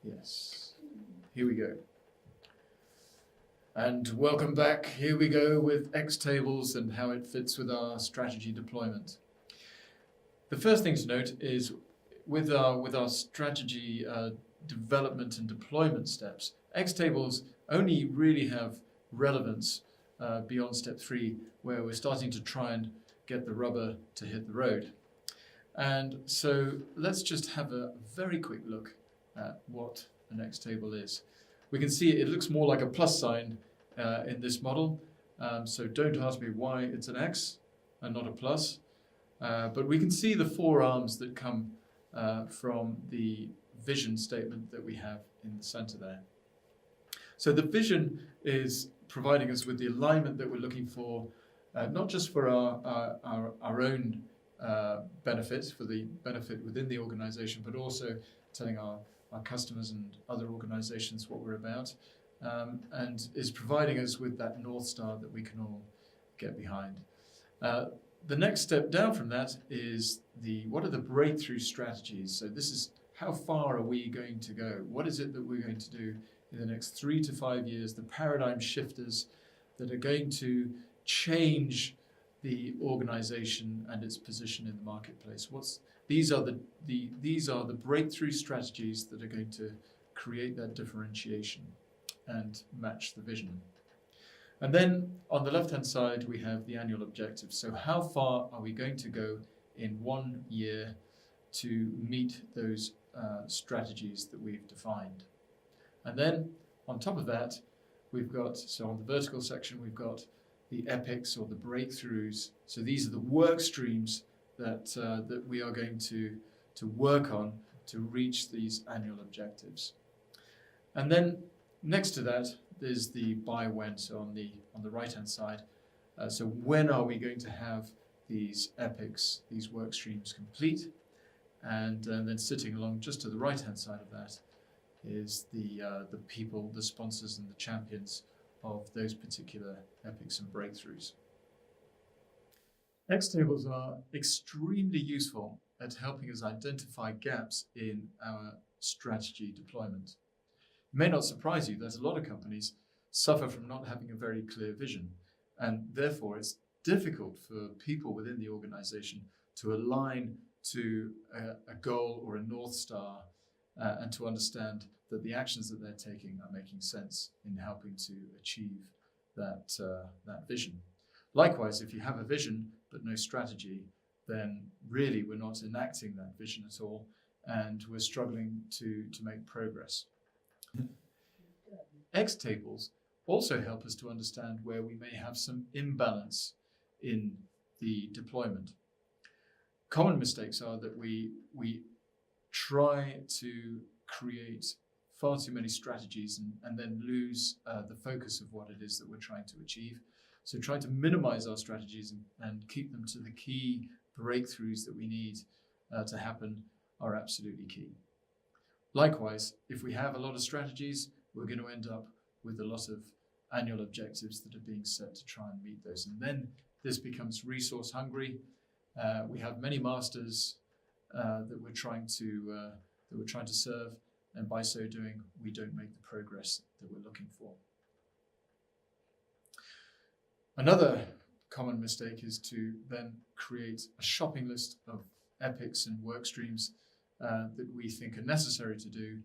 Yes, here we go. And welcome back. Here we go with X-Tables and how it fits with our strategy deployment. The first thing to note is with our strategy development and deployment steps, X-Tables only really have relevance beyond step 3, where we're starting to try and get the rubber to hit the road. And so let's just have a very quick look at what an X-table is. We can see it looks more like a plus sign in this model. So don't ask me why it's an X and not a plus. But we can see the 4 arms that come from the vision statement that we have in the center there. So the vision is providing us with the alignment that we're looking for, not just for our own benefits, for the benefit within the organization, but also telling our customers and other organizations what we're about, and is providing us with that North Star that we can all get behind. The next step down from that is what are the breakthrough strategies? So this is how far are we going to go? What is it that we're going to do in the next 3 to 5 years, the paradigm shifters that are going to change the organization and its position in the marketplace? These are the breakthrough strategies that are going to create that differentiation and match the vision. And then on the left-hand side, we have the annual objectives. So how far are we going to go in 1 year to meet those strategies that we've defined? And then on top of that, we've got, so on the vertical section, we've got the epics or the breakthroughs. So these are the work streams that we are going to work on to reach these annual objectives. And then next to that, there's the by when, so on the right-hand side. So when are we going to have these epics, these work streams complete? And then sitting along just to the right-hand side of that is the people, the sponsors and the champions of those particular epics and breakthroughs. X-tables are extremely useful at helping us identify gaps in our strategy deployment. It may not surprise you that a lot of companies suffer from not having a very clear vision, and therefore it's difficult for people within the organization to align to a goal or a North Star and to understand that the actions that they're taking are making sense in helping to achieve that vision. Likewise, if you have a vision but no strategy, then really we're not enacting that vision at all, and we're struggling to make progress. X-tables also help us to understand where we may have some imbalance in the deployment. Common mistakes are that we try to create far too many strategies and then lose the focus of what it is that we're trying to achieve. So trying to minimize our strategies and keep them to the key breakthroughs that we need to happen are absolutely key. Likewise, if we have a lot of strategies, we're going to end up with a lot of annual objectives that are being set to try and meet those. And then this becomes resource hungry. We have many masters that we're trying to serve, and by so doing, we don't make the progress that we're looking for. Another common mistake is to then create a shopping list of epics and work streams that we think are necessary to do.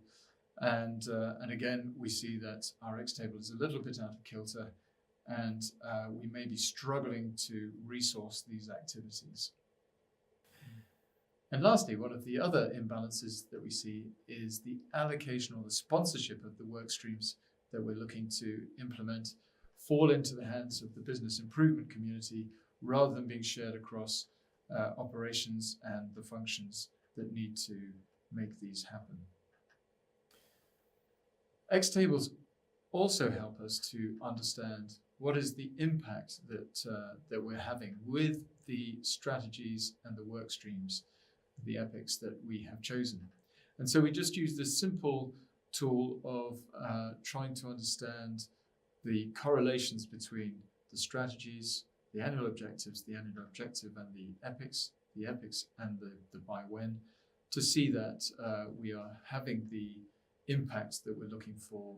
And again, we see that our X-table is a little bit out of kilter, and we may be struggling to resource these activities. And lastly, one of the other imbalances that we see is the allocation or the sponsorship of the work streams that we're looking to implement fall into the hands of the business improvement community rather than being shared across operations and the functions that need to make these happen. X-tables also help us to understand what is the impact that we're having with the strategies and the work streams, the epics that we have chosen. And so we just use this simple tool of trying to understand the correlations between the strategies, the annual objectives, the annual objective and the epics and the by when, to see that we are having the impacts that we're looking for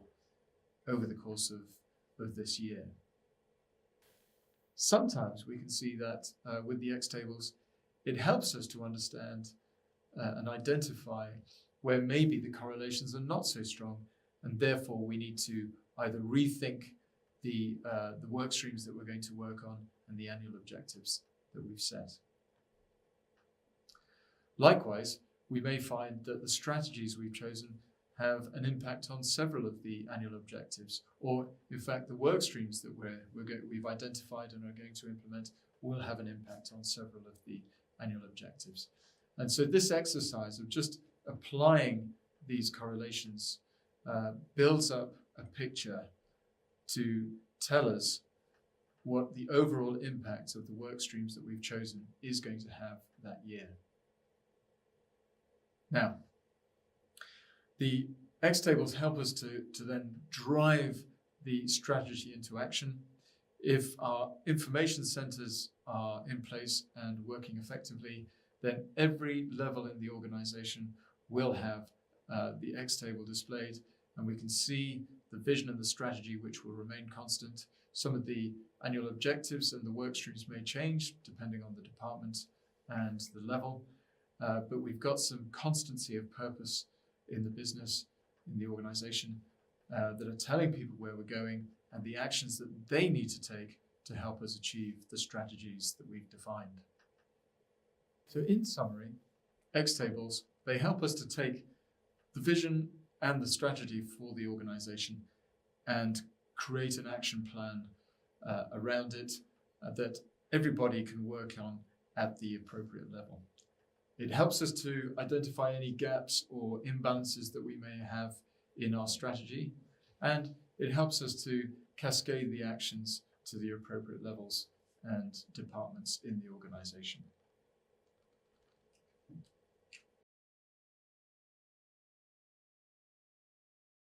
over the course of this year. Sometimes we can see that with the X tables, it helps us to understand and identify where maybe the correlations are not so strong, and therefore we need to either rethink the work streams that we're going to work on and the annual objectives that we've set. Likewise, we may find that the strategies we've chosen have an impact on several of the annual objectives, or in fact the work streams that we've identified and are going to implement will have an impact on several of the annual objectives. And so this exercise of just applying these correlations builds up a picture to tell us what the overall impact of the work streams that we've chosen is going to have that year. Now, the X tables help us to then drive the strategy into action. If our information centers are in place and working effectively, then every level in the organization will have the X table displayed, and we can see the vision and the strategy, which will remain constant. Some of the annual objectives and the work streams may change depending on the department and the level, but we've got some constancy of purpose in the business, in the organization, that are telling people where we're going and the actions that they need to take to help us achieve the strategies that we've defined. So in summary, X tables, they help us to take the vision and the strategy for the organization and create an action plan around it that everybody can work on at the appropriate level. It helps us to identify any gaps or imbalances that we may have in our strategy, and it helps us to cascade the actions to the appropriate levels and departments in the organization.